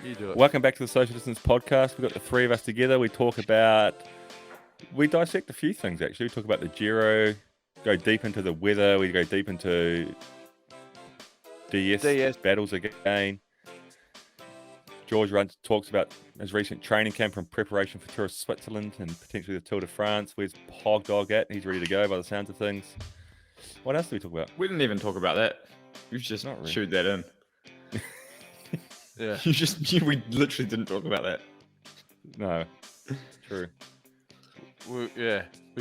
You do it. Welcome back to the Social Distance Podcast. We've got the three of us together. We dissect a few things, actually. We talk about the Giro, go deep into the weather, we go deep into DS battles again. George talks about his recent training camp and preparation for Tour of Switzerland and potentially the Tour de France. Where's Hog Dog at? He's ready to go by the sounds of things. What else do we talk about? We didn't even talk about that. You should just shoot that in. Yeah. We literally didn't talk about that. No. True. We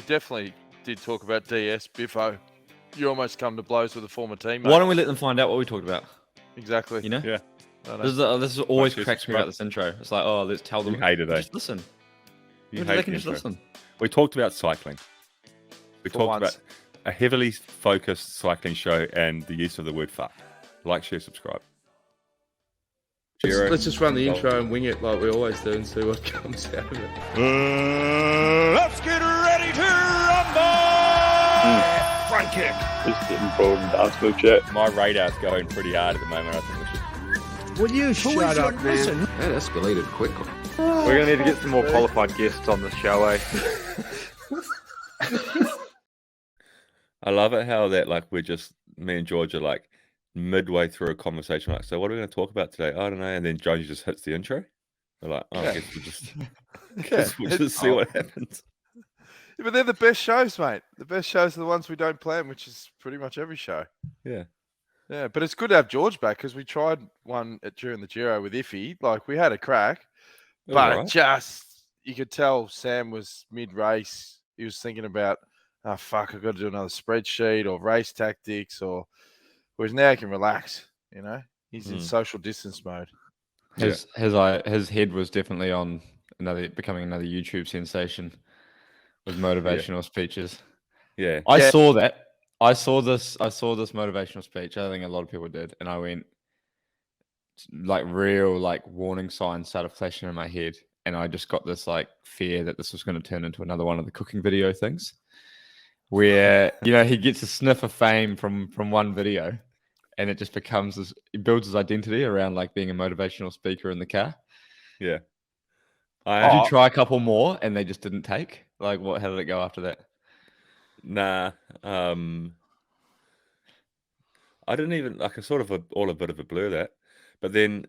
definitely did talk about DS. Biffo, you almost come to blows with a former teammate. Why don't we let them find out what we talked about? Exactly. You know? Yeah. This is always cracks me about this intro. It's like, let's tell them. You hated it. Just listen. They can just listen. We talked about cycling. We talked about a heavily focused cycling show and the use of the word fuck. Like, share, subscribe. Let's just run the intro and wing it like we always do and see what comes out of it. Let's get ready to rumble! Front kick. Just getting bored and dance move chat. My radar's going pretty hard at the moment. I think we should. Will you shut up, man? That escalated quickly. We're going to need to get some more qualified guests on this show, eh? I love it how that, like, we're just, me and George are like midway through a conversation, like, so what are we going to talk about today? I don't know. And then Jonesy just hits the intro. We're like, I guess we'll just see what happens. Yeah, but they're the best shows, mate. The best shows are the ones we don't plan, which is pretty much every show. Yeah. Yeah, but it's good to have George back because we tried one during the Giro with Iffy. Like, we had a crack, but you could tell Sam was mid-race. He was thinking about, oh, fuck, I've got to do another spreadsheet or race tactics whereas now he can relax, you know? He's in social distance mode. His head was definitely on becoming another YouTube sensation with motivational speeches. Yeah. I saw that. I saw this motivational speech. I think a lot of people did. And I went, like, real, like, warning signs started flashing in my head. And I just got this, like, fear that this was going to turn into another one of the cooking video things where, you know, he gets a sniff of fame from one video and it just becomes he builds his identity around, like, being a motivational speaker in the car. Yeah. Did you try a couple more and they just didn't take? Like, how did it go after that? Nah. I didn't even, like, all a bit of a blur that. But then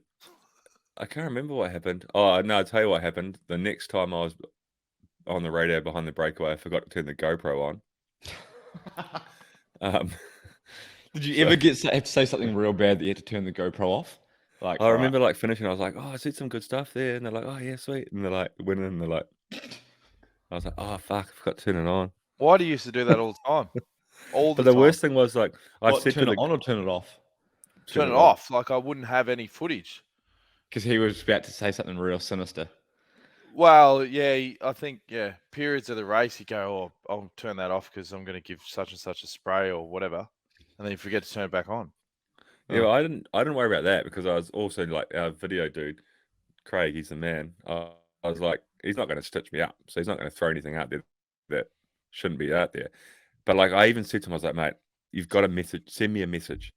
I can't remember what happened. Oh, no, I'll tell you what happened. The next time I was on the radio behind the breakaway, I forgot to turn the GoPro on. Did you ever have to say something real bad that you had to turn the GoPro off? Like, I remember, like, finishing, I was like, oh, I said some good stuff there. And they're like, oh, yeah, sweet. And they're like, went in and they're like, I was like, oh, fuck, I forgot to turn it on. Why do you used to do that all the time? But the worst thing was, like, I said turn it on or turn it off? Turn it off. Like, I wouldn't have any footage. Because he was about to say something real sinister. Well, yeah, I think, periods of the race, you go, I'll turn that off because I'm going to give such and such a spray or whatever. And then you forget to turn it back on. Yeah, well, I didn't worry about that because I was also, like, our video dude, Craig, he's the man. I was like, he's not going to stitch me up. So he's not going to throw anything out there that shouldn't be out there. But, like, I even said to him, I was like, mate, you've got a message, send me a message.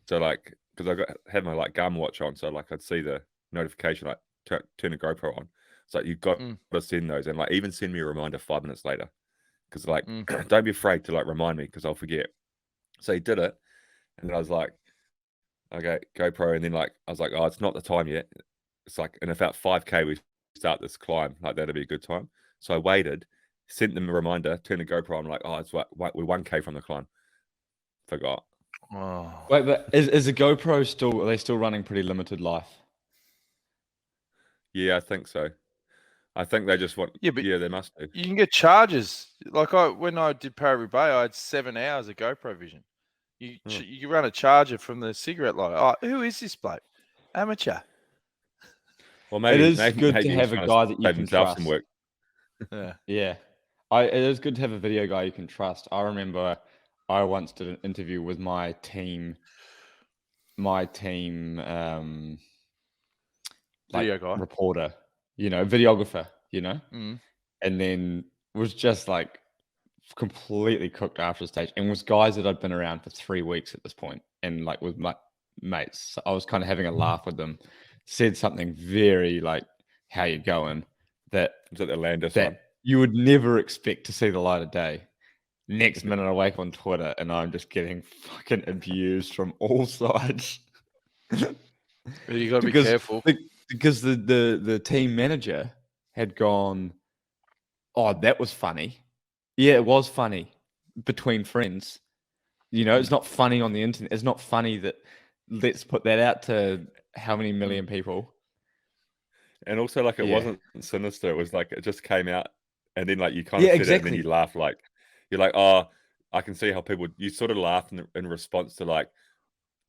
So, like, because I had my, like, Garmin watch on, so, like, I'd see the notification, like, turn the GoPro on. It's like, you've got to send those, and, like, even send me a reminder 5 minutes later, because, like, don't be afraid to, like, remind me because I'll forget. So he did it, and then I was like, okay, GoPro, and then, like, I was like, oh, it's not the time yet. It's like in about 5K we start this climb, like, that'd be a good time. So I waited, sent them a reminder, turned the GoPro on, like, oh, it's we're 1K from the climb. Forgot. Oh. Wait, but is the GoPro are they still running pretty limited life? Yeah, I think so. I think they just want. Yeah, they must do. You can get charges. Like when I did Paris-Roubaix, I had 7 hours of GoPro vision. You can run a charger from the cigarette light. Oh, who is this bloke? Amateur. Well, maybe it is good to have a guy that you can trust. Some work. Yeah. It is good to have a video guy you can trust. I remember I once did an interview with my team. Video guy, reporter, videographer, and then was just like completely cooked after the stage, and was guys that I'd been around for 3 weeks at this point, and like with my mates, I was kind of having a laugh with them, said something very like, "How you going?" That Is that the Landis one? you would never expect to see the light of day. Next minute, I wake on Twitter and I'm just getting fucking abused from all sides. You got to be careful. Because the team manager had gone, "Oh, that was funny." Yeah, it was funny between friends. It's not funny on the internet. It's not funny that let's put that out to how many million people. And also, like, it wasn't sinister. It was like it just came out, and then like you kind of said it, and then you laugh. Like you're like, "Oh, I can see how people." You sort of laugh in response to like,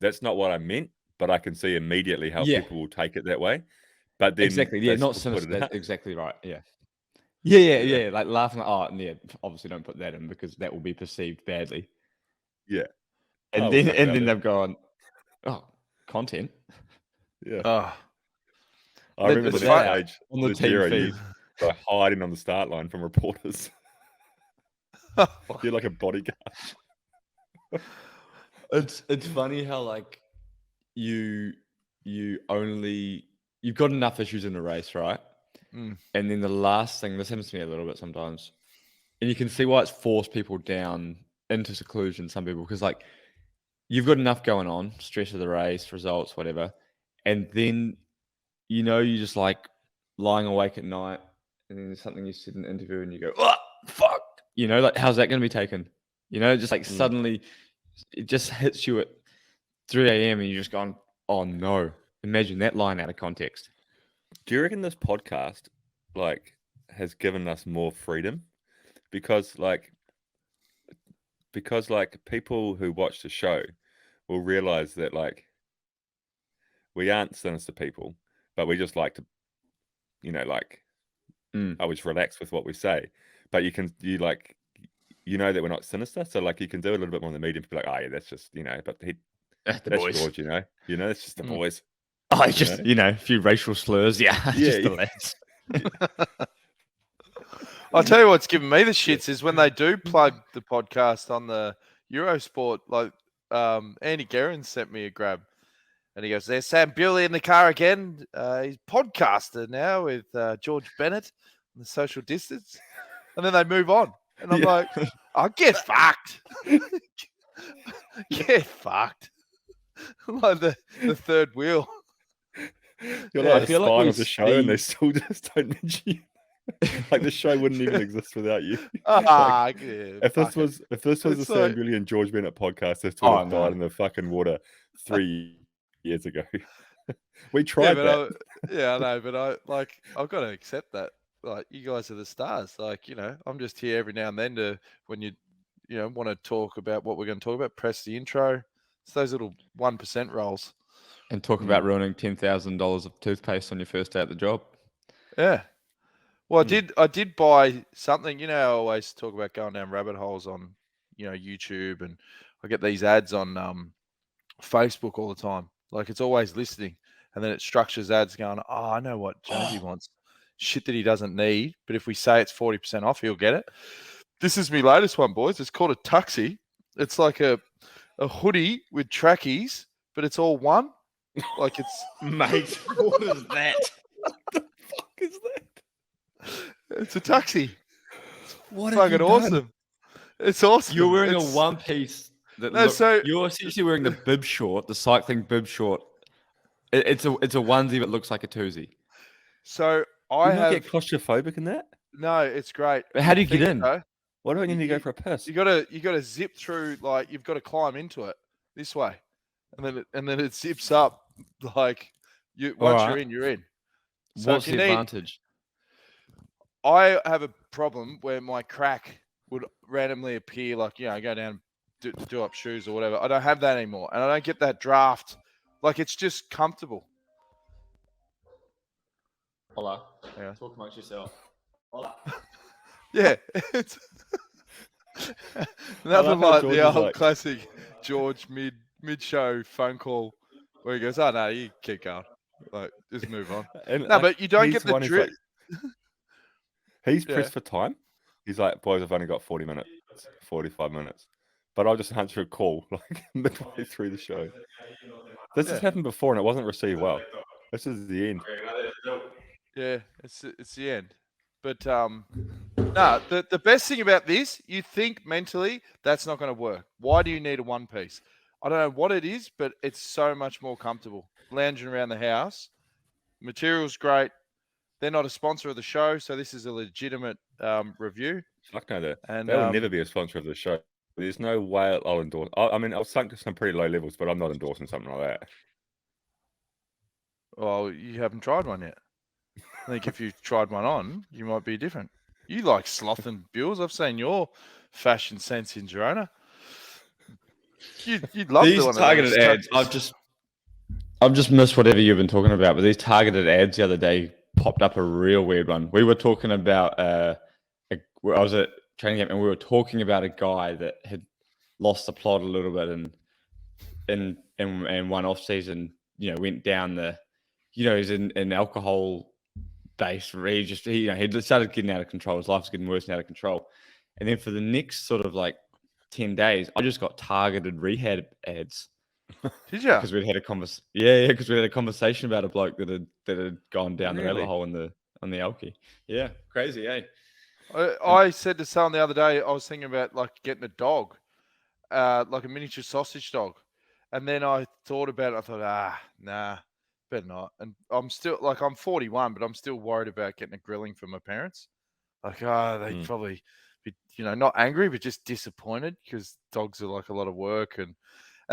"That's not what I meant," but I can see immediately how people will take it that way. But then not sinister. That's exactly right. Yeah. Like laughing like, "Oh, yeah, obviously don't put that in because that will be perceived badly." Yeah. And then they've gone, "Oh, content." Yeah. Oh, I remember the next stage on the team feed, like hiding on the start line from reporters. You're like a bodyguard. It's funny how like you've got enough issues in the race, right? Mm. And then the last thing, this happens to me a little bit sometimes, and you can see why it's forced people down into seclusion. Some people, because like you've got enough going on, stress of the race, results, whatever, and then you're just like lying awake at night, and then there's something you said in an interview, and you go, "Oh, fuck," like how's that going to be taken? Just like suddenly it just hits you at 3 a.m. and you're just going, "Oh no!" Imagine that line out of context. Do you reckon this podcast like has given us more freedom? Because people who watch the show will realize that like we aren't sinister people, but we just like to, always relax with what we say. But you know that we're not sinister, so like you can do a little bit more in the medium. Be like, "Oh yeah, that's just but that's boys. George, it's just the boys." Oh, it's just a few racial slurs, just the lads. I'll tell you what's giving me the shits is when they do plug the podcast on the Eurosport. Like Andy Guerin sent me a grab, and he goes, "There's Sam Bewley in the car again. He's podcaster now with George Bennett and the Social Distance," and then they move on, and I'm like, "Oh, get fucked, get fucked." Like the third wheel. You're like the spine of the show, and they still just don't mention you. Like the show wouldn't even exist without you. If this was the Sam Bewley and George Bennett podcast, this would have died in the fucking water 3 years ago. We tried that. I know, but I've got to accept that. Like, you guys are the stars. Like, I'm just here every now and then when you want to talk about what we're going to talk about, press the intro. It's those little 1% rolls. And talk about ruining $10,000 of toothpaste on your first day at the job. Yeah. Well, I did buy something. I always talk about going down rabbit holes on, YouTube, and I get these ads on Facebook all the time. Like, it's always listening, and then it structures ads going, "Oh, I know what Jonesy wants. Shit that he doesn't need, but if we say it's 40% off, he'll get it." This is my latest one, boys. It's called a tuxie. It's like a hoodie with trackies, but it's all one. Like it's mate. What is that? What the fuck is that? It's a tuxie. What fucking awesome. It's awesome. You're wearing a one piece you're essentially wearing the bib short, the cycling bib short. It's a onesie that looks like a twosie. So you not get claustrophobic in that? No, it's great. But how do you get in? Why do I need to go for a piss? You gotta zip through, like you've got to climb into it this way. And then it zips up like once you're in. So what's the advantage? I have a problem where my crack would randomly appear, like I go down, do up shoes or whatever. I don't have that anymore, and I don't get that draft. Like it's just comfortable. Hola. Yeah. Talk amongst yourself. Hola. Yeah, it's nothing like the old classic George mid-show phone call where he goes, "Oh no, you keep going, like just move on." But you don't get the drip. He's pressed for time. He's like, "Boys, I've only got 40 minutes, 45 minutes," but I'll just answer a call like midway through the show. This has happened before, and it wasn't received well. This is the end. Yeah, it's the end. But the best thing about this, you think mentally that's not going to work. Why do you need a one piece? I don't know what it is, but it's so much more comfortable. Lounging around the house, material's great. They're not a sponsor of the show, so this is a legitimate review. Fuck no, that And they will never be a sponsor of the show. There's no way I'll endorse. I mean, I've sunk to some pretty low levels, but I'm not endorsing something like that. Well, you haven't tried one yet. I think if you tried one on, you might be different. You like sloth and Bewls. I've seen your fashion sense in Girona. You'd love These one targeted of those. ads. I've just missed whatever you've been talking about, but these targeted ads the other day popped up a real weird one. We were talking about I was at training camp and we were talking about a guy that had lost the plot a little bit and one off season, went down the, he's in alcohol based. He started getting out of control. His life was getting worse and out of control. And then for the next sort of like 10 days, I just got targeted rehab ads. Did you? Because we'd had a conversation. Yeah, because we had a conversation about a bloke that had gone down the rabbit hole on the alky. Yeah, crazy, eh? I said to someone the other day, I was thinking about like getting a dog, like a miniature sausage dog, and then I thought about it. I thought, nah, better not. And I'm still like, I'm 41, but I'm still worried about getting a grilling from my parents. Like, they'd probably be, not angry, but just disappointed because dogs are like a lot of work. And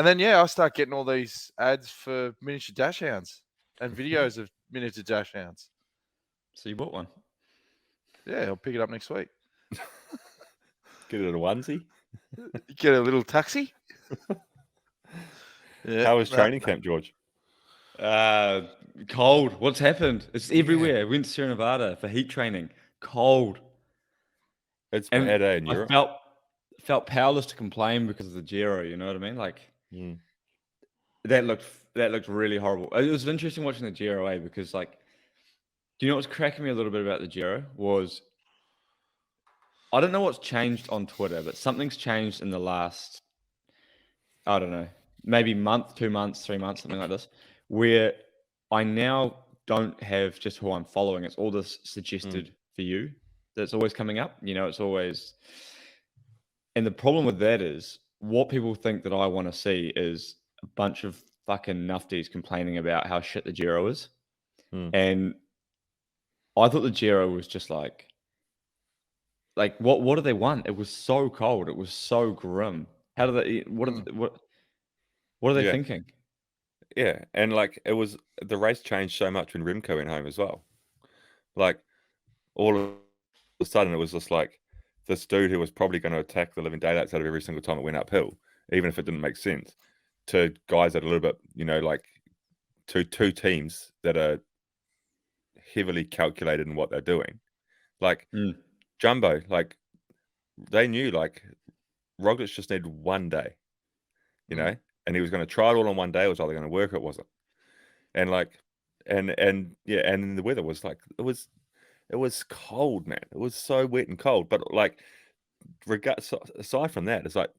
then, I start getting all these ads for miniature dash hounds and videos of miniature dash hounds. So you bought one? Yeah, I'll pick it up next week. Get it a onesie. Get a little taxi. Yeah. How was training camp, George? Cold. What's happened? It's everywhere. Went to Sierra Nevada for heat training. Cold. It's bad, in Europe. I felt powerless to complain because of the Giro. You know what I mean? Like that looked really horrible. It was interesting watching the Giro, because like, do you know what's cracking me a little bit about the Giro was, I don't know what's changed on Twitter, but something's changed in the last, I don't know, maybe month, 2 months, 3 months, something like this, where I now don't have just who I'm following. It's all this suggested for you that's always coming up. It's always, and the problem with that is what people think that I want to see is a bunch of fucking nufties complaining about how shit the Giro is. And I thought the Giro was just like what do they want? It was so cold. It was so grim. How do they? What are they thinking? Yeah, and like it was, the race changed so much when Remco went home as well. Like all of a sudden, it was just like this dude who was probably going to attack the living daylights out of every single time it went uphill, even if it didn't make sense. To guys that are a little bit, like two teams that are heavily calculated in what they're doing. Like Jumbo, like they knew like Roglic just needed one day, and he was going to try it all on one day. It was either going to work or it wasn't. And like, and then the weather was like, it was cold, man. It was so wet and cold. But like, aside from that, it's like,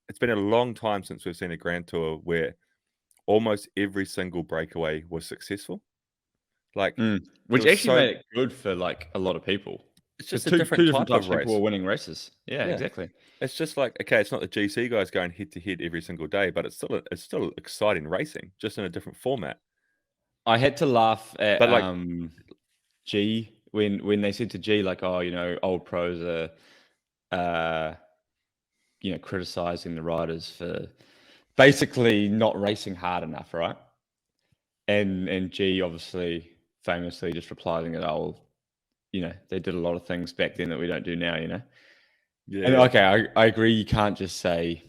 it's been a long time since we've seen a Grand Tour where almost every single breakaway was successful. Like, which actually made it good for like a lot of people. It's just two different type of race. People are winning races. Yeah, exactly. It's just like, okay, it's not the GC guys going head to head every single day, but it's still exciting racing, just in a different format. I had to laugh at G when they said to G like, old pros are criticizing the riders for basically not racing hard enough, right? And G obviously famously just replying that, they did a lot of things back then that we don't do now, Yeah. And okay, I agree. You can't just say,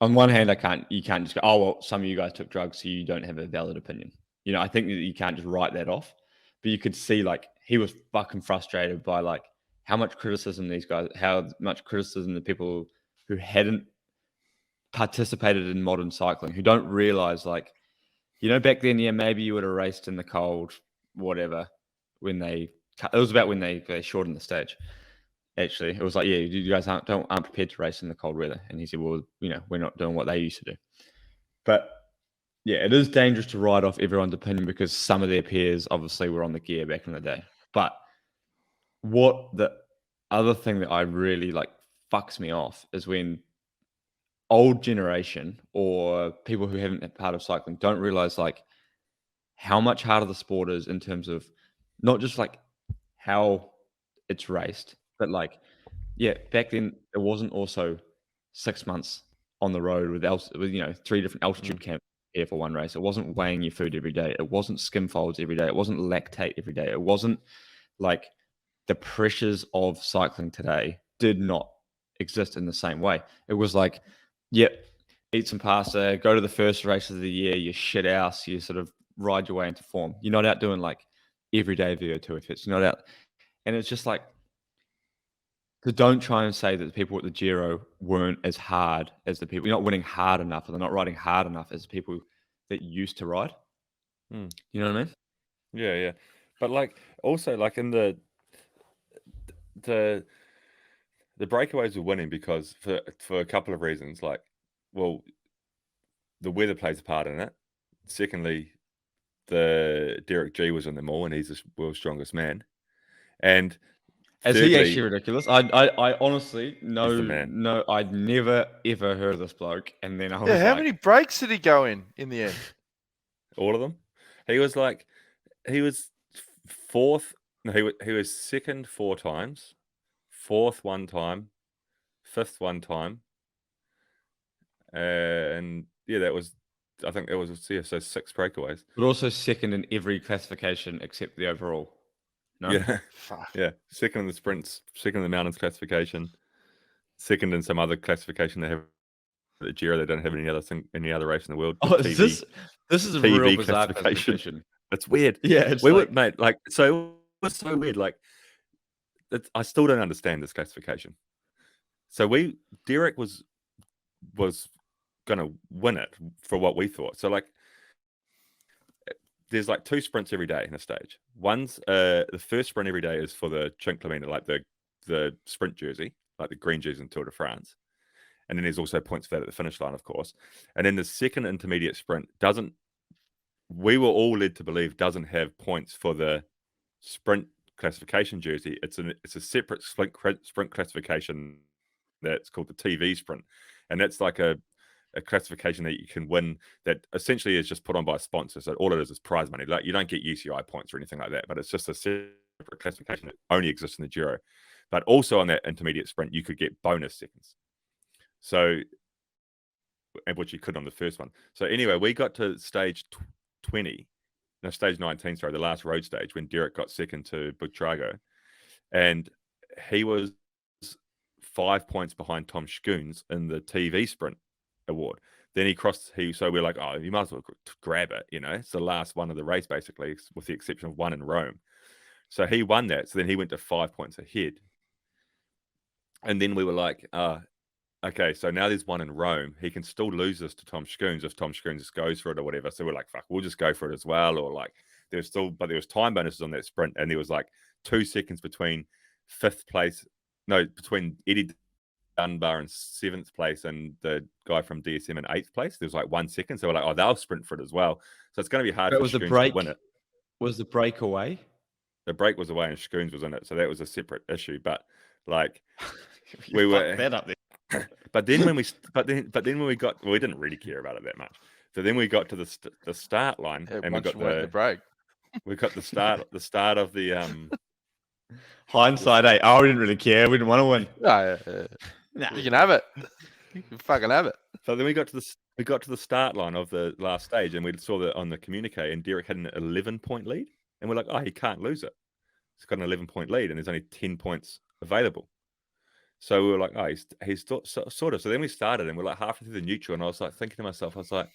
on one hand, you can't just go, oh, well, some of you guys took drugs, so you don't have a valid opinion. I think that you can't just write that off. But you could see like he was fucking frustrated by like how much criticism the people who hadn't participated in modern cycling, who don't realize like, back then, maybe you would have raced in the cold, whatever, it was about when they shortened the stage. Actually, it was like, you guys aren't prepared to race in the cold weather. And he said, well, we're not doing what they used to do. But Yeah, it is dangerous to write off everyone's opinion because some of their peers obviously were on the gear back in the day. But what the other thing that I really like fucks me off is when old generation or people who haven't been part of cycling don't realize like how much harder the sport is in terms of not just like how it's raced, but like, yeah, back then it wasn't also 6 months on the road with 3 different altitude camps here for one race. It wasn't weighing your food every day. It wasn't skim folds every day. It wasn't lactate every day. It wasn't like the pressures of cycling today did not exist in the same way. It was like, yep, eat some pasta, go to the first race of the year, you shit house, you sort of ride your way into form. You're not out doing like everyday VO2 efforts. You're not out. And it's just like, so don't try and say that the people at the Giro weren't as hard as the people. You're not winning hard enough, or they're not riding hard enough as the people that used to ride. You know what I mean? Yeah, yeah. But like also like in the breakaways were winning because for a couple of reasons. Like, well, the weather plays a part in it. Secondly, the Derek G was in them all, and he's the world's strongest man. And Is thirdly, he actually ridiculous? I honestly the man. no, I'd never ever heard of this bloke, and then I was how like, many breaks did he go in the end? All of them. He was fourth. No, he was second 4 times, fourth 1 time, fifth 1 time, and yeah, I think it was so 6 breakaways. but also second in every classification except the overall. No, Yeah, Fuck. yeah. Second in the sprints, second in the mountains classification, second in some other classification they have at the Giro. They don't have any other race in the world. oh, TV, this is a TV real bizarre classification. classification. It's weird. Yeah, it's We like, were, mate, like, so it was so weird. Like, I still don't understand this classification. So Derek was going to win it for what we thought. So like, there's like 2 sprints every day in a stage. One's the first sprint every day is for the Chinclamina, like the sprint jersey, like the green jersey in Tour de France. And then there's also points for that at the finish line, of course. And then the second intermediate sprint we were all led to believe doesn't have points for the sprint classification jersey. It's a separate sprint classification that's called the TV sprint. And that's like a classification that you can win that essentially is just put on by a sponsor. So all it is prize money. Like, you don't get UCI points or anything like that, but it's just a separate classification that only exists in the Giro. But also on that intermediate sprint, you could get bonus seconds. So, which you could on the first one. So anyway, we got to stage 19, sorry, the last road stage, when Derek got second to Buitrago, and he was 5 points behind Tom Schoons in the TV sprint award. Then so we're like, oh, you might as well grab it, it's the last one of the race, basically, with the exception of one in Rome. So he won that. So then he went to 5 points ahead. And then we were like, okay, so now there's one in Rome. He can still lose this to Tom Schoons if Tom Schoons just goes for it or whatever. So we're like, fuck, we'll just go for it as well. Or like, there was time bonuses on that sprint, and there was like 2 seconds between between Eddie Dunbar in 7th place and the guy from DSM in 8th place. There was like 1 second. So we're like, oh, they'll sprint for it as well. So it's going to be hard for Schoons to win it. Was the break away? The break was away and Schoons was in it. So that was a separate issue. But like, we were that up there. But then when we got, we didn't really care about it that much. So then we got to the start line, and we got the break. We got the start of the hindsight. We didn't really care. We didn't want to win. Nah. You can have it. You can fucking have it. So then we got to the start line of the last stage, and we saw that on the communique, and Derek had an 11-point lead, and we're like, oh, he can't lose it. He's got an 11-point lead, and there's only 10 points available. So we were like, oh, he's sort of. So then we started, and we're like halfway through the neutral, and I was like thinking to myself, I was like,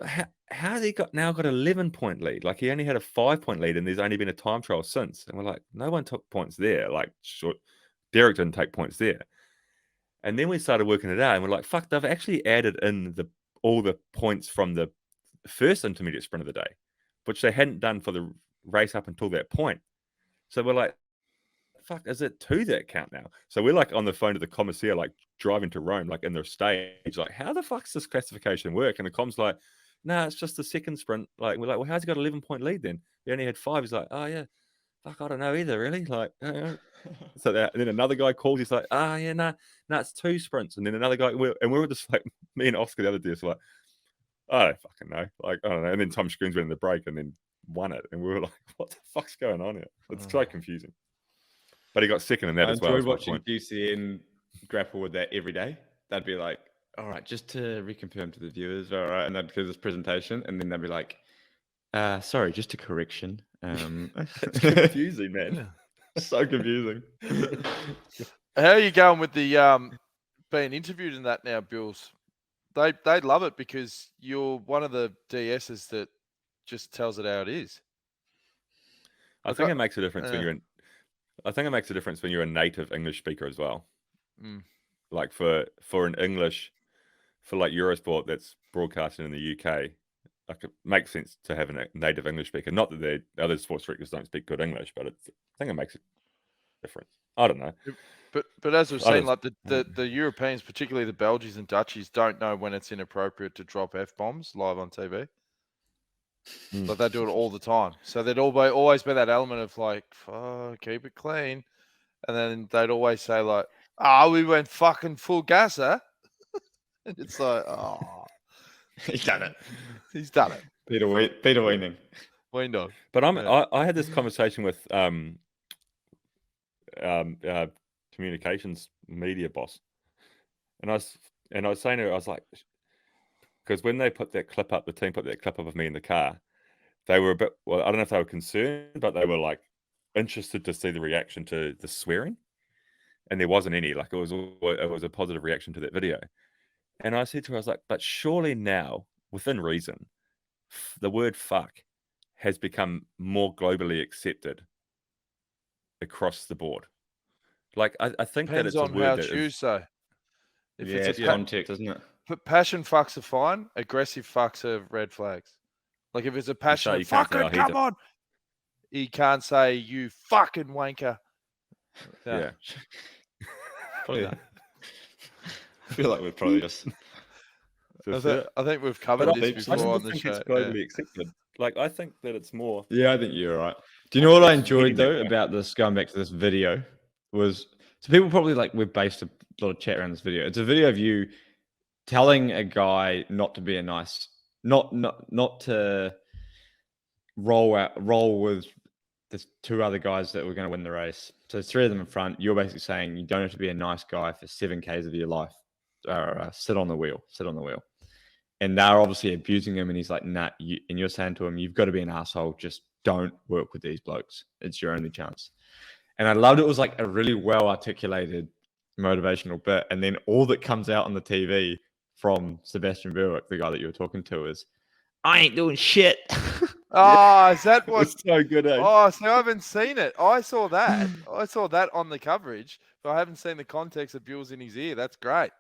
how has he now got 11-point lead? Like, he only had a 5-point lead, and there's only been a time trial since. And we're like, no one took points there. Like, Derek didn't take points there. And then we started working it out, and we're like, fuck, they've actually added in all the points from the first intermediate sprint of the day, which they hadn't done for the race up until that point. So we're like, fuck, is it 2 that count now? So we're like on the phone to the commissaire, like driving to Rome, like in their stage, like, how the fuck's this classification work? And the com's like, nah, it's just the second sprint. Like, we're like, well, how's he got 11-point lead then? He only had 5. He's like, oh yeah, fuck, I don't know either, really. Like, so that, and then another guy calls, he's like, yeah, nah, it's 2 sprints. And then another guy, and we were just like, me and Oscar the other day, so like, I don't fucking know. Like, I don't know. And then Tom Screens went in the break and then won it. And we were like, what the fuck's going on here? It's so confusing. But he got second in that as well. I enjoyed watching GCN grapple with that every day. They'd be like, all right, just to reconfirm to the viewers, all right, and they'd do this presentation, and then they'd be like, sorry, just a correction. It's confusing, man. So confusing. How are you going with the being interviewed in that now, Bewls? They love it because you're one of the DSs that just tells it how it is. I think it makes a difference when you're in. I think it makes a difference when you're a native English speaker as well. Like for an English, for like Eurosport that's broadcasting in the UK, like it makes sense to have a native English speaker. Not that the other sports directors don't speak good English, but I think it makes a difference. I don't know. But as we've seen, like the Europeans, particularly the Belgians and Dutchies, don't know when it's inappropriate to drop F-bombs live on TV. But they do it all the time. So there'd always be that element of like, keep it clean. And then they'd always say like, we went fucking full gas, huh? And it's like, He's done it. He's done it. Peter Weaning. Weaned on. But I had this conversation with communications media boss, and I was saying to her, I was like, because when they put that clip up, the team put that clip up of me in the car, they were a bit, well, I don't know if they were concerned, but they were like interested to see the reaction to the swearing, and there wasn't any. Like it was a positive reaction to that video, and I said to her, I was like, but surely now, within reason, the word fuck has become more globally accepted across the board. Like I think Depends that it's on a word how that you say. If it's context, isn't it? But passion fucks are fine. Aggressive fucks are red flags. Like if it's a passionate fucking come on, you can't say you fucking wanker. No. Yeah. Probably that. I feel like we've probably just. I think we've covered this before on the show. It's globally accepted. Like I think that it's more. Yeah, I think you're right. Do you know what I enjoyed though about this? Going back to this video was so people probably like we've based a lot of chat around this video. It's a video of you telling a guy not to be a nice, not to roll with the 2 other guys that were going to win the race. So 3 of them in front. You're basically saying you don't have to be a nice guy for 7 Ks of your life. Sit on the wheel. And they're obviously abusing him, and he's like, nah. And you're saying to him, you've got to be an asshole. Just don't work with these blokes. It's your only chance. And I loved it. Was like a really well articulated motivational bit. And then all that comes out on the TV from Sebastian Verwick, the guy that you were talking to, is, I ain't doing shit. Is that what? It's so good. Eh? So I haven't seen it. I saw that. I saw that on the coverage, but I haven't seen the context of Bewls in his ear. That's great.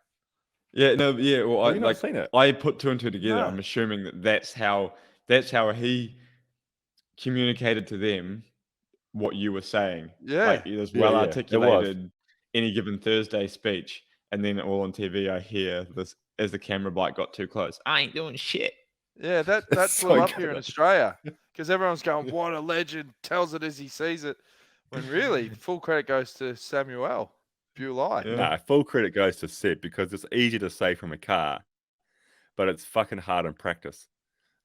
Yeah, no, yeah. Well, Have you not seen it? I put 2 and 2 together. No. I'm assuming that's how he communicated to them what you were saying. Yeah, like, it was well articulated. Any given Thursday speech, and then all on TV, I hear this as the camera bite got too close. I ain't doing shit. Yeah, that blew up here in Australia because everyone's going, "What a legend!" Tells it as he sees it. When really, full credit goes to Samuel Bewls. Yeah. Nah, full credit goes to Seb because it's easy to say from a car, but it's fucking hard in practice.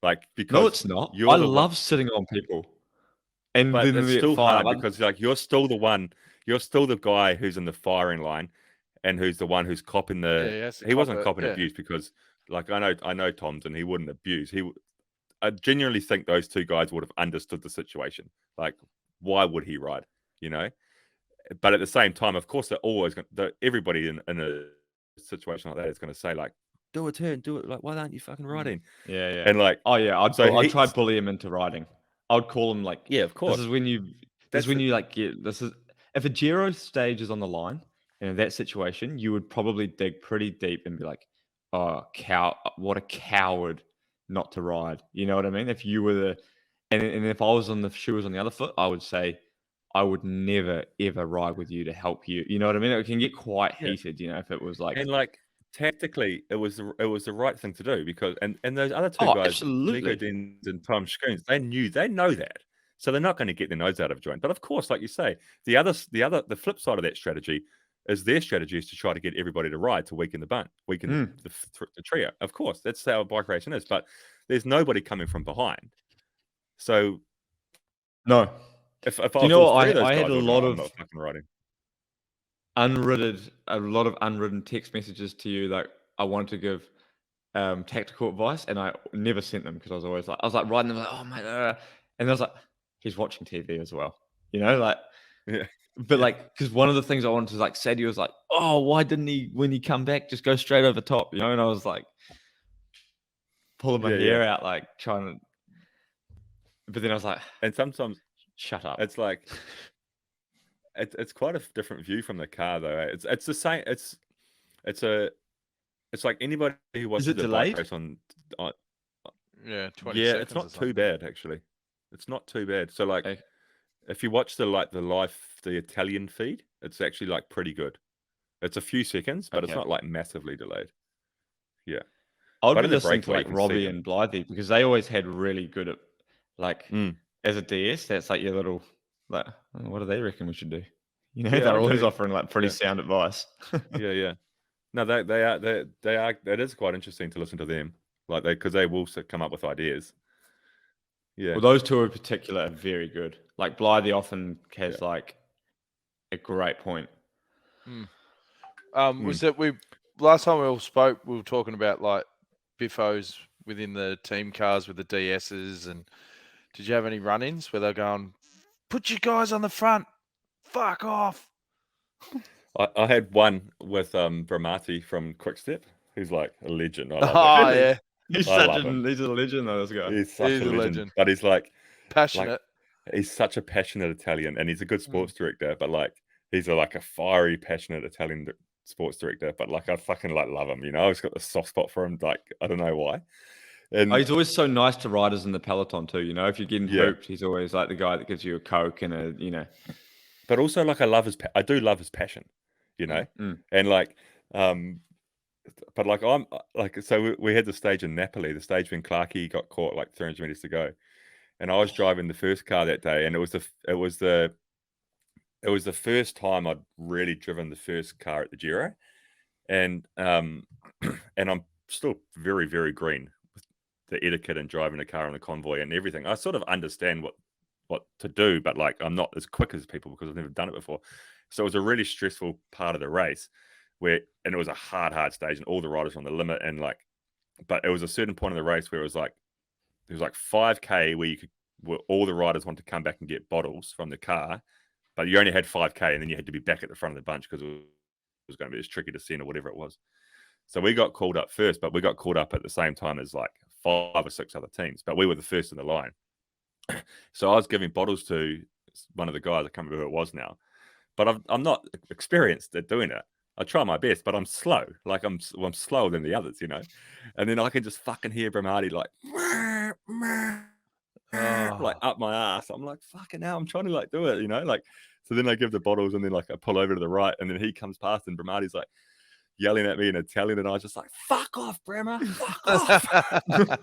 Like because no, it's not. I love sitting on people, and but then it's still hard because like you're still the guy who's in the firing line, and who's the one who's copping the. He wasn't copping abuse because, like I know Tom's and he wouldn't abuse. I genuinely think those 2 guys would have understood the situation. Like, why would he ride? You know. But at the same time, of course, they're always going. Everybody in a situation like that is going to say like, "Do a turn, do it." Like, why aren't you fucking riding? Yeah. And like, oh yeah, I'd try to bully him into riding. I'd call him like, yeah, of course. This is when you like get this is if a Giro stage is on the line, and in that situation, you would probably dig pretty deep and be like, "Oh, what a coward not to ride." You know what I mean? If you were and if I was on the shoes on the other foot, I would say, I would never ever ride with you to help you. You know what I mean? It can get quite heated, if it was like. And like tactically, it was the right thing to do because and those other two Oh, guys, absolutely. Nico Dens and Tom Screens, they know that, so they're not going to get their nose out of joint. But of course, like you say, the flip side of that strategy is their strategy is to try to get everybody to ride to weaken the trio. Of course, that's how bike racing is. But there's nobody coming from behind, so No. if Do you know what? I had a lot I'm of not fucking riding. a lot of unwritten text messages to you like I wanted to give tactical advice, and I never sent them because I was riding them like, oh mate, and I was like, he's watching TV as well, like. Yeah. But like, because one of the things I wanted to like say to you was like, oh, why didn't he when he come back just go straight over top, And I was like pulling my hair out, like trying to. But then I was like, and sometimes shut up. it's like. It's quite a different view from the car though. It's the same. It's like anybody who watches the bike race on. Yeah, 20 yeah, seconds it's not too bad actually. It's not too bad. So like, if you watch the Italian feed, it's actually like pretty good. It's a few seconds, but it's not like massively delayed. Yeah, I would be listening to like Robbie and Blythe because they always had really good at like as a DS. That's like your little. Like, what do they reckon we should do? They're always offering like pretty sound advice. yeah. No, they are. It is quite interesting to listen to them, like because they will come up with ideas. Yeah. Well, those two in particular are very good. Like Blythe often has like a great point. Was that last time we all spoke? We were talking about like biffos within the team cars with the DSs, and did you have any run-ins where they're going? Put your guys on the front. Fuck off. I had one with Bramati from Quickstep, who's like a legend. I love yeah. He's a legend though, this guy. He's such a legend. But he's like passionate. He's such a passionate Italian, and he's a good sports director, but like he's a fiery, passionate Italian sports director. But like I fucking love him, I've just got a soft spot for him. Like I don't know why. And he's always so nice to riders in the peloton too. If you're getting hooped, he's always like the guy that gives you a Coke and a. But also, like I do love his passion, and like, but like I'm like so we had the stage in Napoli, the stage when Clarkey got caught like 300 meters to go, and I was driving the first car that day, and it was the first time I'd really driven the first car at the Giro, and and I'm still very, very green with the etiquette and driving a car on the convoy and everything. I sort of understand what to do, but like I'm not as quick as people because I've never done it before. So it was a really stressful part of the race and it was a hard stage and all the riders were on the limit, and like, but it was a certain point in the race where it was like, there was like 5K where all the riders wanted to come back and get bottles from the car, but you only had 5K and then you had to be back at the front of the bunch because it was going to be as tricky to send or whatever it was. So we got called up first, but we got called up at the same time as like 5 or 6 other teams, but we were the first in the line. So I was giving bottles to one of the guys, I can't remember who it was now, but I'm not experienced at doing it. I try my best, but I'm slow. Like I'm slower than the others, And then I can just fucking hear Bramati like, like up my ass. I'm like, fucking hell, I'm trying to like do it, Like, so then I give the bottles and then like I pull over to the right and then he comes past and Bramati's like yelling at me in Italian and I was just like, fuck off, Brema, fuck off.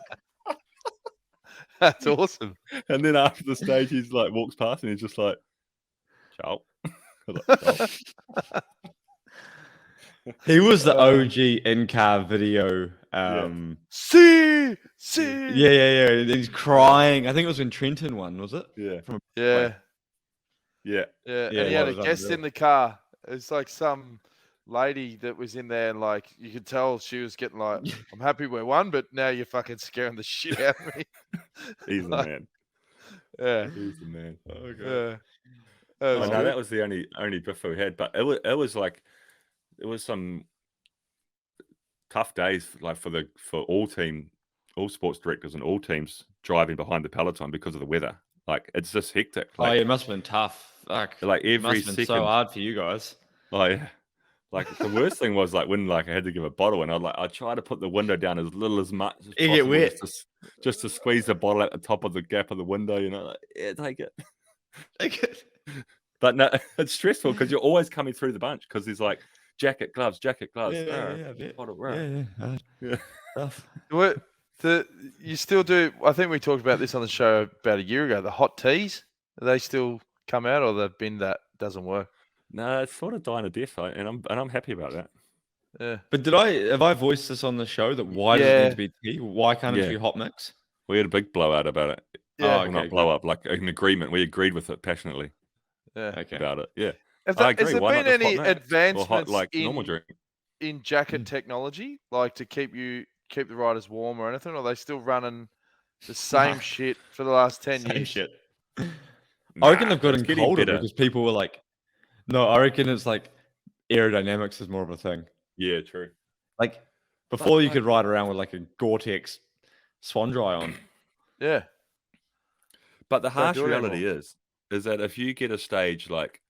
That's awesome. And then after the stage, he's like walks past and he's just like, ciao. Like, ciao. He was the OG in-car video. See. Yeah. He's crying. I think it was in Trenton one, was it? Yeah. Yeah. And he had a guest in the car. It's like some lady that was in there, and like you could tell she was getting like, I'm happy we won, but now you're fucking scaring the shit out of me. He's the man. Yeah. He's the man. Okay. Yeah. That was the only biff we had, but it was like it was some tough days like for all sports directors and all teams driving behind the peloton because of the weather. Like it's just hectic. Like, it must have been tough. Like every it must have been second, so hard for you guys. Oh yeah. Like the worst thing was like when like I had to give a bottle and I try to put the window down as little as much as possible. Get wet. Just to squeeze the bottle at the top of the gap of the window, like, yeah, take it. But no, it's stressful because you're always coming through the bunch because there's like jacket, gloves. Yeah. Tough. You still do? I think we talked about this on the show about a year ago. The hot teas, do they still come out, or the bin that doesn't work? No, it's sort of dying a death, and I'm happy about that. Yeah. But have I voiced this on the show that why does it need to be tea? Why can't it be hot mix? We had a big blowout about it. Yeah. Well, not blow up, like an agreement. We agreed with it passionately. Yeah. Okay. About it. Yeah. Has I agree. there Why been not just any hot mix? advancements or hot, like normal drink? in jacket technology, like to keep the riders warm or anything? Or are they still running the same shit for the last 10 Same years? shit. I reckon they've gotten getting colder better. because people were like, no, I reckon it's like aerodynamics is more of a thing. Yeah, true. Like before, you could ride around with like a Gore-Tex swan dry on. Yeah. But the harsh do it reality is that if you get a stage, like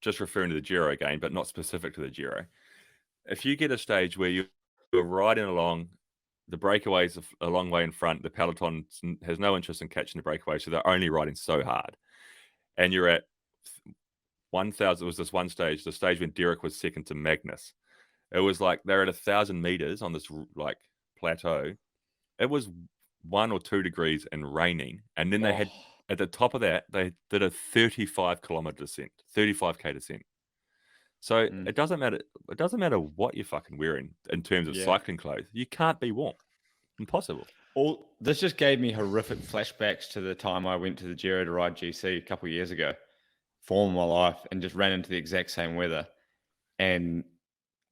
just referring to the Giro again, but not specific to the Giro, if you get a stage where you're riding along, the breakaways are a long way in front, the peloton has no interest in catching the breakaway, so they're only riding so hard, and you're at 1,000. It was this one stage, the stage when Derek was second to Magnus. It was like they're at 1,000 meters on this like plateau. It was 1 or 2 degrees and raining, and then they had at the top of that they did a 35-kilometer descent, 35k descent. So it doesn't matter. It doesn't matter what you're fucking wearing in terms of cycling clothes. You can't be warm. Impossible. This just gave me horrific flashbacks to the time I went to the Giro to ride GC a couple of years ago, for my life, and just ran into the exact same weather, and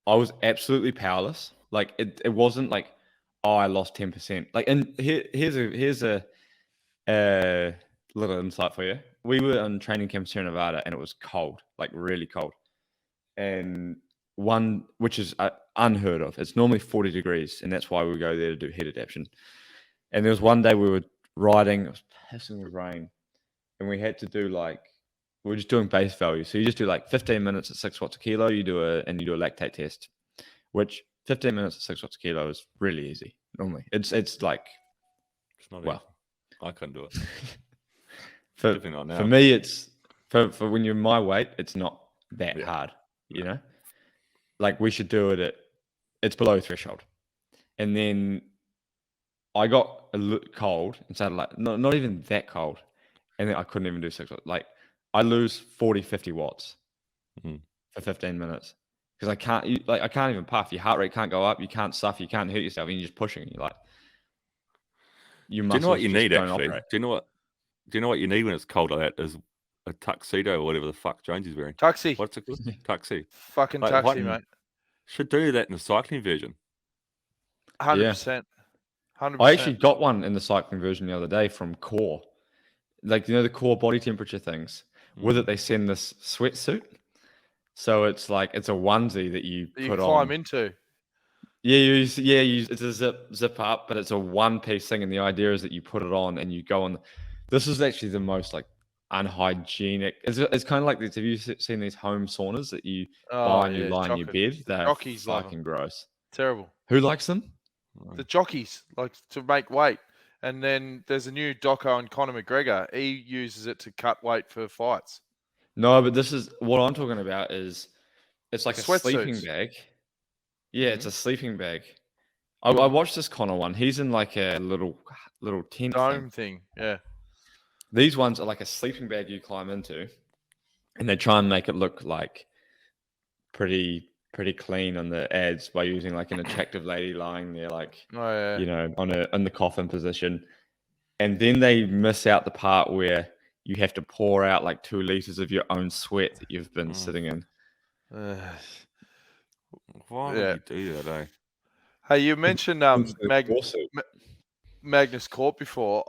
I was absolutely powerless. Like it wasn't like, oh, I lost 10%. Like, and here's a little insight for you. We were on training camp in Sierra Nevada, and it was cold, like really cold. And which is unheard of. It's normally 40 degrees, and that's why we go there to do heat adaptation. And there was one day we were riding, it was pissing with rain, and we had to do we were just doing base value. So you just do like 15 minutes at 6 watts a kilo, you do a lactate test, which 15 minutes at 6 watts a kilo is really easy. Normally it's like, it's not well, easy. I couldn't do it. For me, it's for when you're my weight, it's not that hard. You know, like we should do it it's below threshold. And then I got a little cold and started like, not even that cold. And then I couldn't even do 6 watts. Like I lose 40, 50 watts for 15 minutes because I can't even puff. Your heart rate can't go up. You can't suffer. You can't hurt yourself. And you're just pushing. And you're like, do you know what you need actually? Do you know what you need when it's cold like that is a tuxedo or whatever the fuck Jonesy's wearing. Tuxie. What's it called? Tuxie. Fucking like, tuxie, mate. Should do that in the cycling version. 100%. 100%. I actually got one in the cycling version the other day from Core. Like, you know, the Core body temperature things. With it, they send this sweatsuit. So it's like, it's a onesie that you put on. Climb into. Yeah, it's a zip up, but it's a one-piece thing. And the idea is that you put it on and you go on. This is actually the most like unhygienic. It's kind of like this. Have you seen these home saunas that you buy and you lie in your bed? They're fucking gross. Terrible. Who likes them? The jockeys like to make weight. And then there's a new doco on Conor McGregor. He uses it to cut weight for fights. No, but this is what I'm talking about. It's like a sleeping Sweatsuits. bag. Yeah, it's a sleeping bag. I watched this Conor one. He's in like a little tent Dome thing. Yeah. These ones are like a sleeping bag you climb into, and they try and make it look like pretty clean on the ads by using like an attractive lady lying there, like you know, in the coffin position, and then they miss out the part where you have to pour out like 2 liters of your own sweat that you've been sitting in. Why would you do that, eh? Hey, you mentioned Magnus Corp before.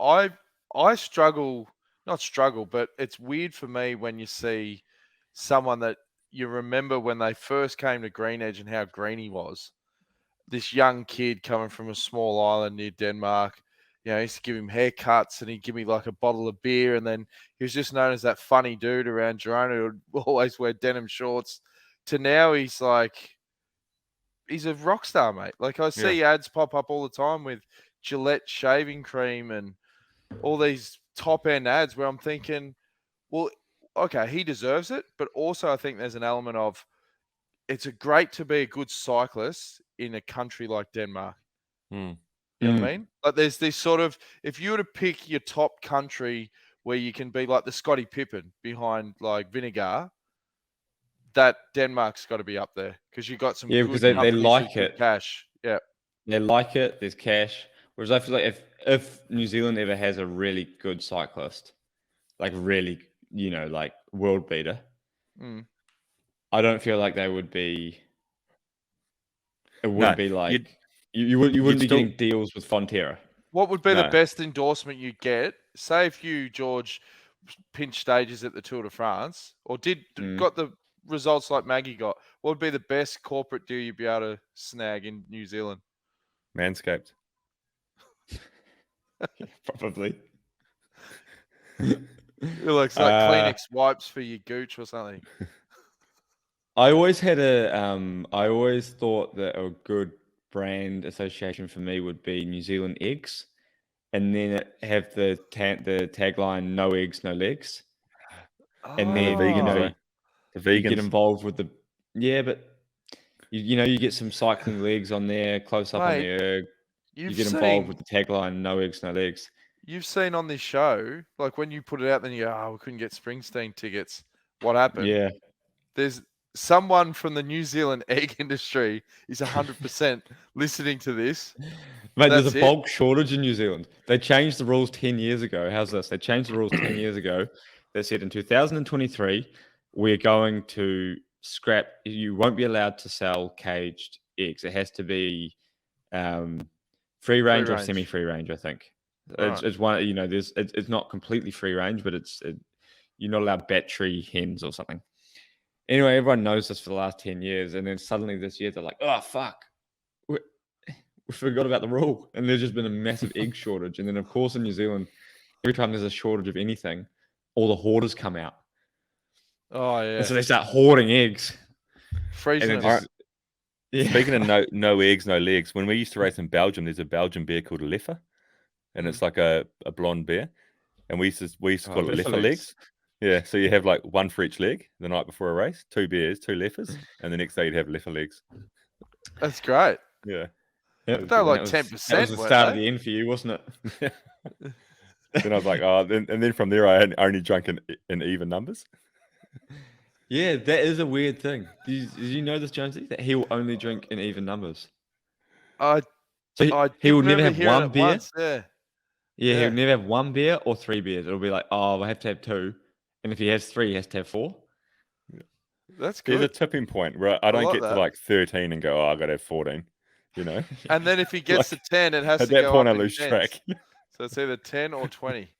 I struggle, not struggle, but it's weird for me when you see someone that you remember when they first came to Green Edge and how green he was. This young kid coming from a small island near Denmark. You know, I used to give him haircuts and he'd give me like a bottle of beer. And then he was just known as that funny dude around Girona who would always wear denim shorts. To now he's like, he's a rock star, mate. Like I see ads pop up all the time with Gillette shaving cream and all these top end ads where I'm thinking, well, okay, he deserves it, but also I think there's an element of it's great to be a good cyclist in a country like Denmark. Mm. You know what I mean? Like there's this sort of, if you were to pick your top country where you can be like the Scottie Pippen behind like Vinegar, that Denmark's got to be up there because you got some Yeah, good because they companies like with good it. cash. Yeah. They like it. There's cash. Whereas I feel like if New Zealand ever has a really good cyclist, like really, like world beater, Mm. I don't feel like they would be. It No, wouldn't be like you'd- you wouldn't be still- getting deals with Fonterra. What would be the No. best endorsement you get? Say if you, George, pinch stages at the Tour de France, or got the results like Maggie got, what would be the best corporate deal you'd be able to snag in New Zealand? Manscaped. Probably. Like Kleenex wipes for your gooch or something. I always I always thought that a good brand association for me would be New Zealand eggs, and then have the tagline "No eggs, no legs," and then the vegans, Oh. though. The you get vegans. involved with but you get some cycling legs on there, close up on Mate, there. You get You've involved with seen the tagline "No eggs, no legs." you've seen on this show, like when you put it out, then you go, "Oh, we couldn't get Springsteen tickets." What happened? Yeah, There's someone from the New Zealand egg industry is 100% listening to this. mate. There's That's a it. bulk shortage in New Zealand. They changed the rules 10 years ago. How's this? They changed the rules 10 years ago. They said in 2023 we're going to scrap. You won't be allowed to sell caged eggs. It has to be free range or range. semi-free range. I think Right. it's one. It's not completely free range, but you're not allowed battery hens or something. Anyway, everyone knows this for the last 10 years, and then suddenly this year they're like, "Oh fuck, we forgot about the rule," and there's just been a massive egg shortage. And then of course in New Zealand, every time there's a shortage of anything, all the hoarders come out. Oh yeah. And so they start hoarding eggs. Freezing And them. then yeah. Speaking of no eggs, no legs, when we used to race in Belgium, there's a Belgian beer called a Leffe, and it's like a blonde beer, and we used to call it Leffe legs. Yeah, so you have like one for each leg the night before a race, 2 beers, 2 Leffes, and the next day you'd have Leffe legs. That's great. Yeah. Yep. They're like That 10%. was the weren't start of they? the end for you, wasn't it? Then I was like, oh, and then from there I only drank in even numbers. Yeah, that is a weird thing. Did you know this, Jonesy? That he will only drink in even numbers. I So he will never remember have hearing one it beer. once, yeah. Yeah, Yeah. he'll never have 1 beer or 3 beers. It'll be like, oh, I have to have 2. And if he has 3, he has to have 4. That's There's a good. tipping point where I don't like get that. to like 13 and go, oh, I got to have 14, you know? And then if he gets Like, to 10, it has At to that go point, I up in lose tens. track. So it's either 10 or 20.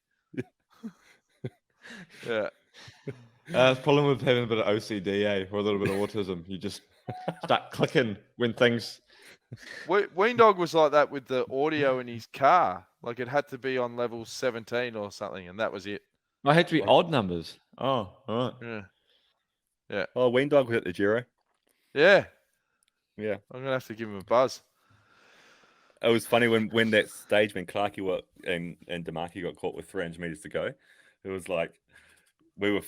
Yeah. The problem with having a bit of OCD, or a little bit of autism, you just start clicking when things. Weendog was like that with the audio in his car. Like it had to be on level 17 or something, and that was it. I had to be odd numbers. Oh, all right. Yeah. Oh, Weendog was at the Giro. Yeah. Yeah. I'm gonna have to give him a buzz. It was funny when that stage when Clarkey and DeMarchi got caught with 300 meters to go. It was like I was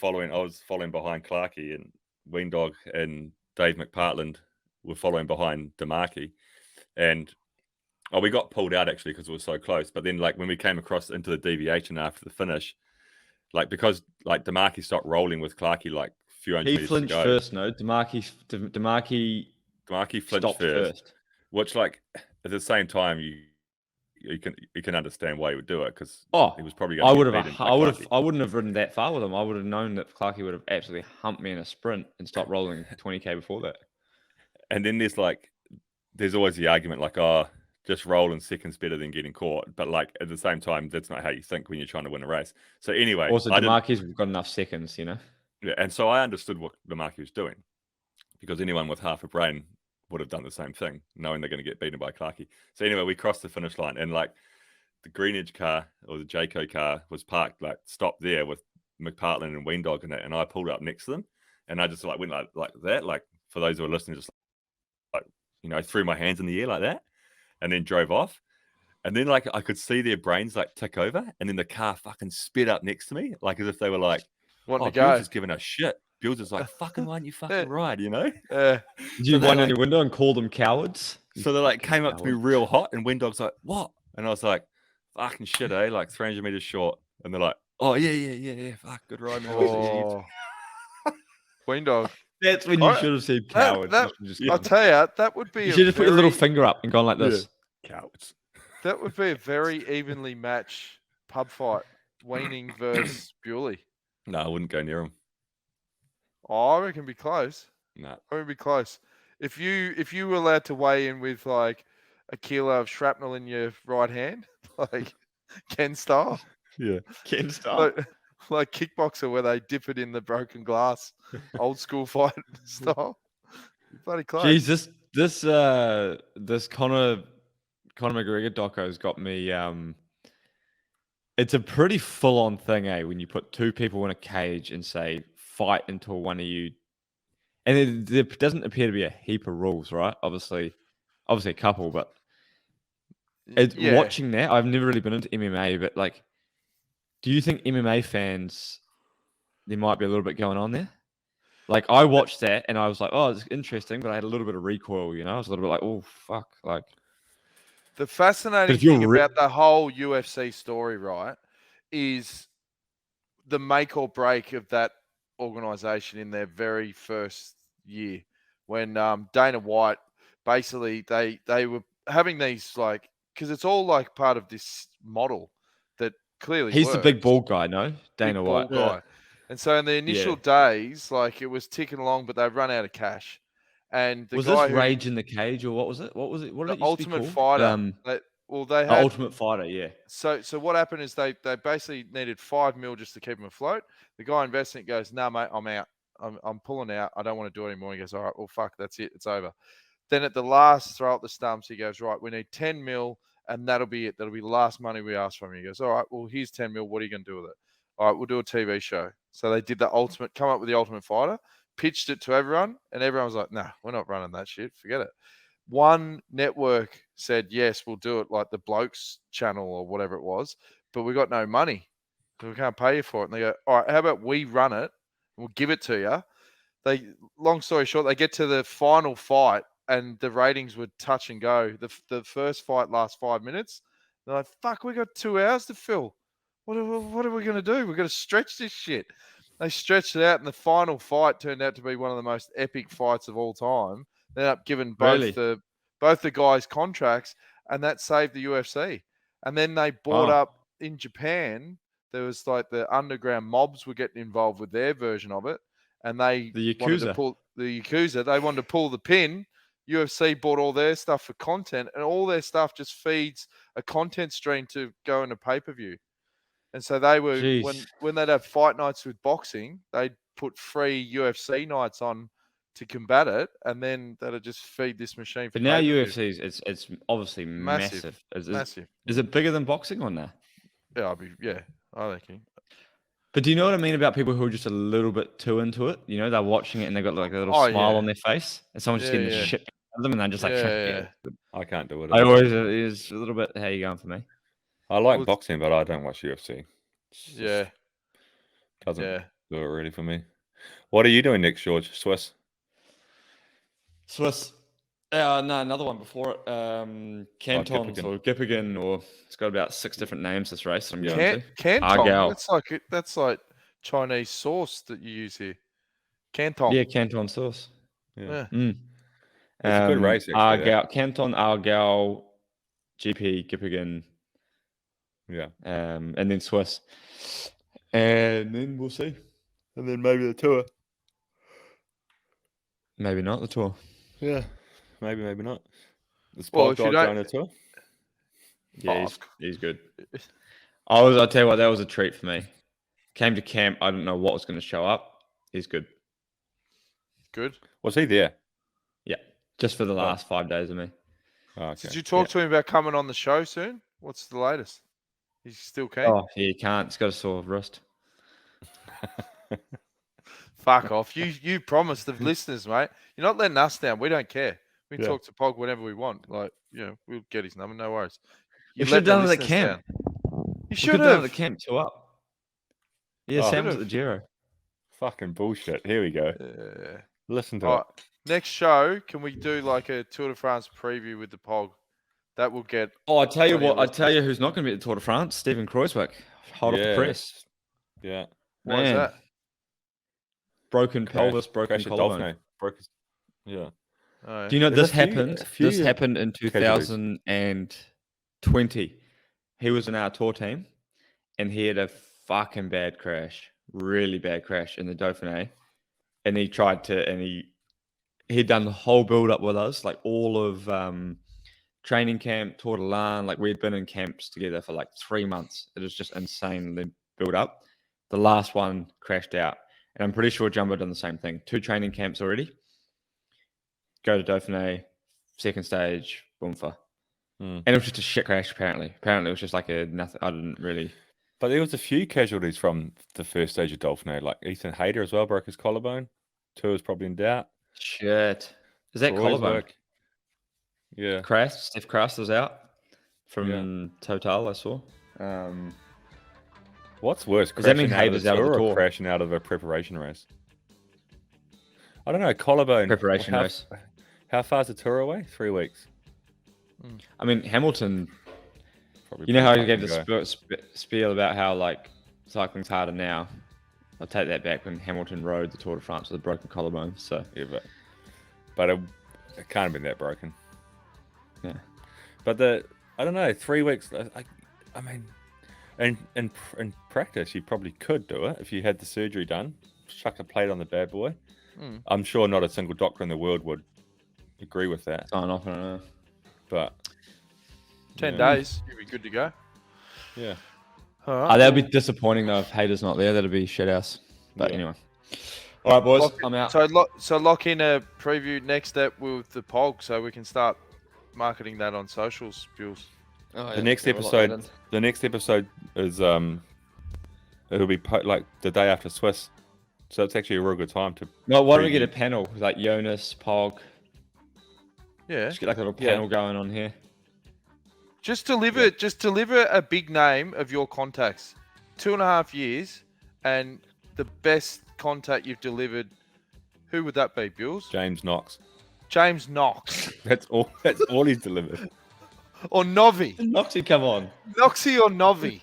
following behind Clarkey, and Weendog and Dave McPartland were following behind DeMarchi. And we got pulled out actually because it was so close. But then like when we came across into the deviation after the finish, like because like DeMarchi stopped rolling with Clarkey like a few hundred meters to He flinched go. first, no? DeMarchi DeMarchi flinched stopped first. Which like at the same time you can understand why he would do it because he was probably I going would to have. I wouldn't have ridden that far with him. I would have known that Clarkey would have absolutely humped me in a sprint and stopped rolling 20k before that. And then there's always the argument like, oh, just rolling seconds better than getting caught. But like at the same time, that's not how you think when you're trying to win a race. So anyway, Also, DeMarchi's got enough seconds, Yeah, and so I understood what DeMarchi was doing because anyone with half a brain would have done the same thing, knowing they're going to get beaten by Clarkey. So anyway, we crossed the finish line, and like the Greenidge car or the Jayco car was parked, like stopped there with McPartland and Weendog in it, and I pulled up next to them, and I just like went like that, like for those who are listening, just like threw my hands in the air like that, and then drove off. And then like I could see their brains like tick over, and then the car fucking sped up next to me, like as if they were like wanting to Bewls go. is giving us shit. Bewls is like, fucking why don't you fucking ride, you know? Did you wind down your window and call them cowards? So they like came up to me coward. real hot, and Windog's like, what? And I was like, fucking shit, eh? Like 300 meters short. And they're like, oh, yeah. Fuck, good ride, man. Oh, Queen Dog. That's when you should have said cowards. I'll tell you, that would be. You should have put your little finger up and gone like this. Cowards. That would be a very evenly matched pub fight. Weaning versus Bewley. No, I wouldn't go near him. Oh, I reckon it'd be close. No. I reckon it'd be close. If you were allowed to weigh in with like a kilo of shrapnel in your right hand, like Ken style. Yeah. Ken style. Like kickboxer where they dip it in the broken glass, old school fight style. Bloody close. Jeez, this Conor McGregor doco's got me. It's a pretty full on thing, eh? When you put two people in a cage and say fight until one of you, and there doesn't appear to be a heap of rules, right? Obviously a couple, but watching that, I've never really been into MMA, but like, do you think MMA fans there might be a little bit going on there? Like, I watched that and I was like, oh, it's interesting, but I had a little bit of recoil, you know? I was a little bit like, oh, fuck. Like, the fascinating thing about the whole UFC story, right, is the make or break of that organization in their very first year when Dana White, basically, they were having these, like, because it's all like part of this model that clearly he's works. the big bald guy, no? Dana White. Bald guy. And so in the initial days, like, it was ticking along, but they'd run out of cash. And the was guy this Rage in the Cage, or what was it? What was it? What did the it used to be Ultimate called? Fighter. They had Ultimate Fighter, yeah. So what happened is they basically needed $5 million just to keep him afloat. The guy investing it goes, "No, mate, I'm out. I'm pulling out. I don't want to do it anymore." He goes, "All right, well, fuck, that's it. It's over." Then at the last throw up the stumps, he goes, "Right, we need 10 mil, and that'll be it. That'll be the last money we ask from you." He goes, "All right, well, here's 10 mil. What are you going to do with it?" "All right, we'll do a TV show." So they did come up with the Ultimate Fighter, pitched it to everyone, and everyone was like, "Nah, we're not running that shit. Forget it." One network said, "Yes, we'll do it," like the Blokes channel or whatever it was, but we got no money. So we can't pay you for it. And they go, "All right, how about we run it? We'll give it to you." Long story short, they get to the final fight and the ratings would touch and go. The first fight lasts 5 minutes. They're like, "Fuck, we got 2 hours to fill. What are we going to do? We're going to stretch this shit." They stretched it out, and the final fight turned out to be one of the most epic fights of all time. They ended up giving both the guys contracts, and that saved the UFC. And then they bought up in Japan. There was like the underground mobs were getting involved with their version of it, and the Yakuza. They wanted to pull the pin. UFC bought all their stuff for content, and all their stuff just feeds a content stream to go into pay-per-view. And so they were when they'd have fight nights with boxing, they'd put free UFC nights on to combat it, and then that'd just feed this machine. But now UFC it's obviously massive. Massive. Is it bigger than boxing or no? Yeah, I think. But do you know what I mean about people who are just a little bit too into it? You know, they're watching it and they've got like a little smile on their face, and someone's just getting the shit out of them, and they're just like, I can't do it. I always is a little bit. How you going for me? I like boxing, but I don't watch UFC. Doesn't do it really for me. What are you doing next, George? Swiss. No, another one before it. Cantons or Gippigan, or it's got about 6 different names. This race that I'm going to. Canton. That's like Chinese sauce that you use here. Canton. Yeah, Canton sauce. Yeah. It's a good race. Argyle, Canton, Argyle, GP, Gippigan. Yeah. And then Swiss. And then we'll see. And then maybe the tour. Maybe not the tour. Yeah. Maybe not. The Spot Dog going to tour? Yeah, he's good. I'll tell you what, that was a treat for me. Came to camp, I didn't know what was going to show up. He's good. Good. Was he there? Yeah. Just for the last 5 days of me. Oh, okay. Did you talk to him about coming on the show soon? What's the latest? He's still keen? Oh, he can't. He's got a sore wrist. Fuck off. You promised the listeners, mate. You're not letting us down. We don't care. We can talk to Pog whenever we want. Like, we'll get his number. No worries. You should have done it at camp. You should have done it at the camp 2 up. Yeah, Sam was at the Giro. Fucking bullshit. Here we go. Yeah. Listen to All it. right. Next show, can we do like a Tour de France preview with the Pog? That will get. Oh, I tell you plenty of what. I tell listeners. you who's not going to be at the Tour de France. Stephen Kreuzwick. Hot off the Yeah. press. Yeah. Why is Man. that? Broken pelvis, broken Crash at collarbone. Dolphin. Broke his... Yeah. Oh, Do you know There's this a few- happened? a few This happened in casualties. 2020. He was in our tour team, and he had a fucking bad crash, really bad crash in the Dauphiné. And he tried to, and he'd done the whole build up with us, like all of training camp, Tour de l'An. Like we'd been in camps together for like 3 months. It was just insanely built up. The last one crashed out, and I'm pretty sure Jumbo done the same thing. 2 training camps already. Go to Dauphiné, second stage, boomfa. And it was just a shit crash, apparently. Apparently, it was just like a nothing. I didn't really. But there was a few casualties from the first stage of Dauphiné, like Ethan Hayter as well broke his collarbone. Tour's probably in doubt. Shit. Is that collarbone? Yeah. Krast, Steph Krast was out from Total, I saw. What's worse, Does that mean crashing Hayter's out of the out of the tour or tour? crashing out of a preparation race? I don't know. Collarbone. Preparation race. How far's the tour away? 3 weeks. I mean, Hamilton, Probably you know how pretty he gave fucking go. the spiel about how, like, cycling's harder now? I'll take that back when Hamilton rode the Tour de France with a broken collarbone. So, Yeah, but it can't have been that broken. yeah. But I don't know, 3 weeks. I mean, in practice, you probably could do it if you had the surgery done. Chuck a plate on the bad boy. I'm sure not a single doctor in the world would agree with that. Sign off, I don't know. But 10 yeah. days, you'll be good to go. Yeah. All right. That'd be disappointing, though, if Hayter's not there. That'd be shit house. But Yeah. anyway. All right, boys. Lock- I'm out. So lock in a preview next step with the Pog, so we can start marketing that on socials, Bewls. Oh, The next episode is it'll be like the day after Swiss, so it's actually a real good time to. No, why don't we preview. get a panel like Jonas, Pog? Yeah. Just get like a little panel going on here. Just deliver a big name of your contacts. 2.5 years, and the best contact you've delivered. Who would that be, Bewls? James Knox. James Knox That's all. That's all he's delivered. or Novi. Noxie, come on. Noxie or Novi.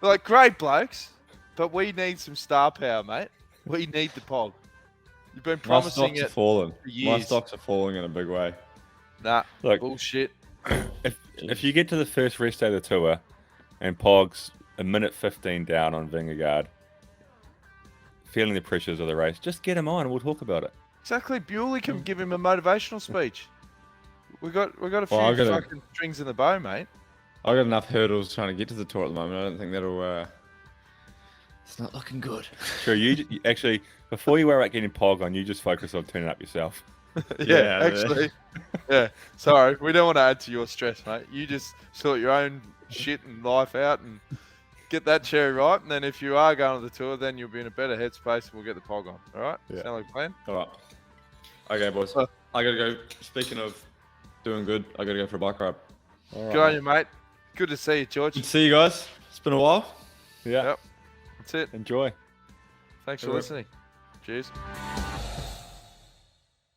Like great blokes, but we need some star power, mate. We need the Pog. You've been My promising stocks are it. falling. for My years. stocks are falling in a big way. Nah, Look, bullshit. if you get to the first rest day of the tour, and Pog's a minute 15 down on Vingegaard, feeling the pressures of the race, just get him on and we'll talk about it. Exactly. Bewley can give him a motivational speech. We got a few Well, I gotta- fucking strings in the bow, mate. I got enough hurdles trying to get to the tour at the moment. I don't think that'll. It's not looking good. Sure, you actually before you worry about getting Pog on, you just focus on turning up yourself. Yeah, Yeah, actually. Yeah. Sorry, we don't want to add to your stress, mate. You just sort your own shit and life out and get that cherry right. And then if you are going to the tour, then you'll be in a better headspace and we'll get the Pog on. All right? Yeah. Sound like a plan? All right. Okay, boys. I gotta go. Speaking of doing good, I gotta go for a bike ride. Good on you, mate. Good to see you, George. Good to see you guys. It's been a while. Yeah. Yep. That's it. Enjoy. Thanks for All right. listening. Cheers.